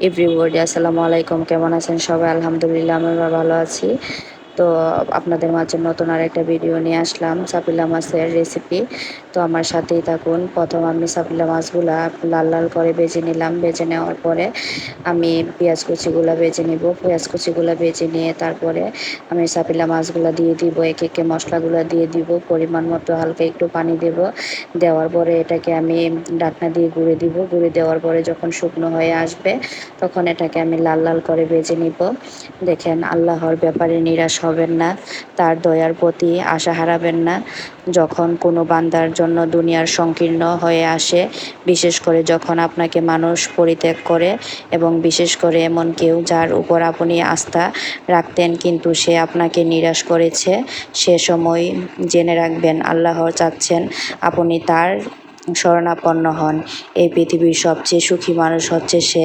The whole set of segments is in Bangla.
এভরিবডি আসসালামু আলাইকুম। কেমন আছেন সবাই? আলহামদুলিল্লাহ আমরা ভালো আছি। তো আপনাদের মাঝে নতুন আরেকটা ভিডিও নিয়ে আসলাম চাপিলা মাছের রেসিপি। তো আমার সাথেই থাকুন। প্রথম আমি চাপিলা মাছগুলা লাল লাল করে ভেজে নিলাম। ভেজে নেওয়ার পরে আমি পেঁয়াজ কুচিগুলো ভেজে নিব। পেঁয়াজ কুচিগুলো ভেজে নিয়ে তারপরে আমি চাপিলা মাছগুলো দিয়ে দিব। একে একে মশলাগুলো দিয়ে দিব। পরিমাণ মতো হালকা একটু পানি দেব। দেওয়ার পরে এটাকে আমি ঢাকনা দিয়ে গুঁড়ে দিব। গুঁড়ে দেওয়ার পরে যখন শুকনো হয়ে আসবে তখন এটাকে আমি লাল লাল করে ভেজে নিব। দেখেন, আল্লাহর ব্যাপারে নিরাশ হবেন না, তার দয়ার প্রতি আশা হারাবেন না। যখন কোনো বান্দার জন্য দুনিয়ার সংকীর্ণ হয়ে আসে, বিশেষ করে যখন আপনাকে মানুষ পরিত্যাগ করে, এবং বিশেষ করে এমন কেউ যার উপর আপনি আস্থা রাখতেন কিন্তু সে আপনাকে নিরাশ করেছে, সে সময় জেনে রাখবেন আল্লাহ চাচ্ছেন আপনি তার শরণাপন্ন হন। এই পৃথিবীর সবচেয়ে সুখী মানুষ হচ্ছে সে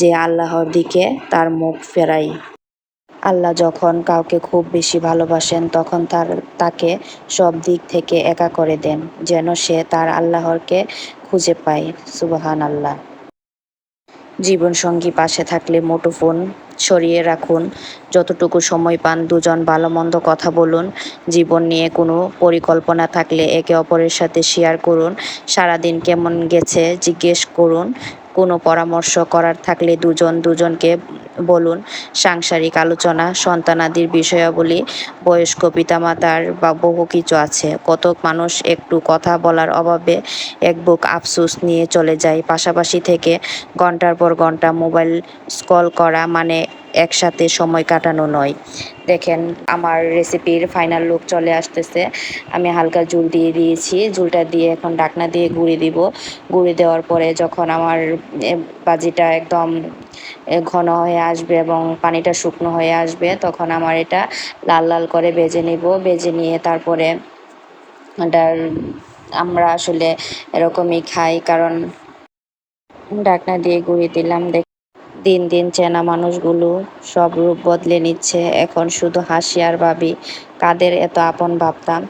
যে আল্লাহর দিকে তার মুখ ফেরায়। আল্লাহ যখন কাউকে খুব বেশি ভালোবাসেন তখন তাকে সব দিক থেকে একা করে দেন, যেন সে তার আল্লাহরকে খুঁজে পায়। সুবহান আল্লাহ। জীবনসঙ্গী পাশে থাকলে মুঠোফোন সরিয়ে রাখুন। যতটুকু সময় পান দুজন ভালো মন্দ কথা বলুন। জীবন নিয়ে কোনো পরিকল্পনা থাকলে একে অপরের সাথে শেয়ার করুন। সারাদিন কেমন গেছে জিজ্ঞেস করুন। কোনো পরামর্শ করার থাকলে দুজনকে বলুন। সাংসারিক আলোচনা, সন্তানাদির বিষয়াবলী, বয়স্ক পিতামাতার বা বহু কিছু আছে। কত মানুষ একটু কথা বলার অভাবে এক বুক আফসোস নিয়ে চলে যায়। পাশাপাশি থেকে ঘন্টার পর ঘন্টা মোবাইল স্ক্রল করা মানে একসাথে সময় কাটানো নয়। দেখেন, আমার রেসিপির ফাইনাল লুক চলে আসতেছে। আমি হালকা জুল দিয়ে দিয়েছি। জুলটা দিয়ে এখন ঢাকনা দিয়ে গুঁড়ে দিব। গুঁড়ে দেওয়ার পরে যখন আমার ভাজিটা একদম ঘন হয়ে আসবে এবং পানিটা শুকনো হয়ে আসবে তখন আমার এটা লাল লাল করে ভেজে নিব। ভেজে নিয়ে তারপরে এটা আমরা আসলে এরকমই খাই, কারণ ঢাকনা দিয়ে গুঁড়িয়ে দিলাম। দিন দিন চেনা মানুষগুলো সব রূপ বদলে নিচ্ছে। এখন শুধু হাসি আর ভাবি কাদের এত আপন ভাবতাম।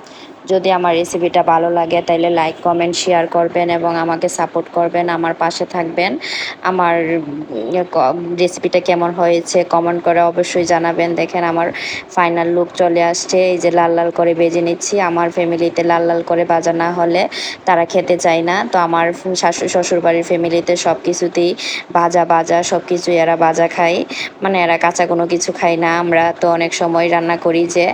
যদি আমার রেসিপিটা ভালো লাগে তাহলে লাইক কমেন্ট শেয়ার করবেন এবং আমাকে সাপোর্ট করবেন, আমার পাশে থাকবেন। আমার রেসিপিটা কেমন হয়েছে কমেন্ট করে অবশ্যই জানাবেন। দেখেন, আমার ফাইনাল লুক চলে আসছে। এই যে লাল লাল করে ভেজে নিচ্ছি। আমার ফ্যামিলিতে লাল লাল করে ভাজা না হলে তারা খেতে চায় না। তো আমার শাশুড়ি শ্বশুরবাড়ির ফ্যামিলিতে সব কিছুতেই ভাজা ভাজা সব কিছু এরা ভাজা খায়, মানে এরা কাঁচা কোনো কিছু খায় না। আমরা তো অনেক সময় রান্না করি যে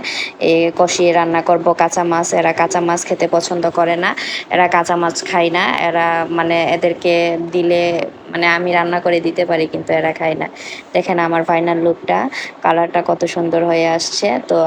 কষিয়ে রান্না করব কাঁচা মাছ, এরা কাঁচা মাছ খেতে পছন্দ করে না। এরা কাঁচা মাছ খায় না। এরা মানে এদেরকে দিলে মানে আমি রান্না করে দিতে পারি কিন্তু এরা খায় না। দেখেন আমার ফাইনাল লুকটা, কালারটা কত সুন্দর হয়ে আসছে। তো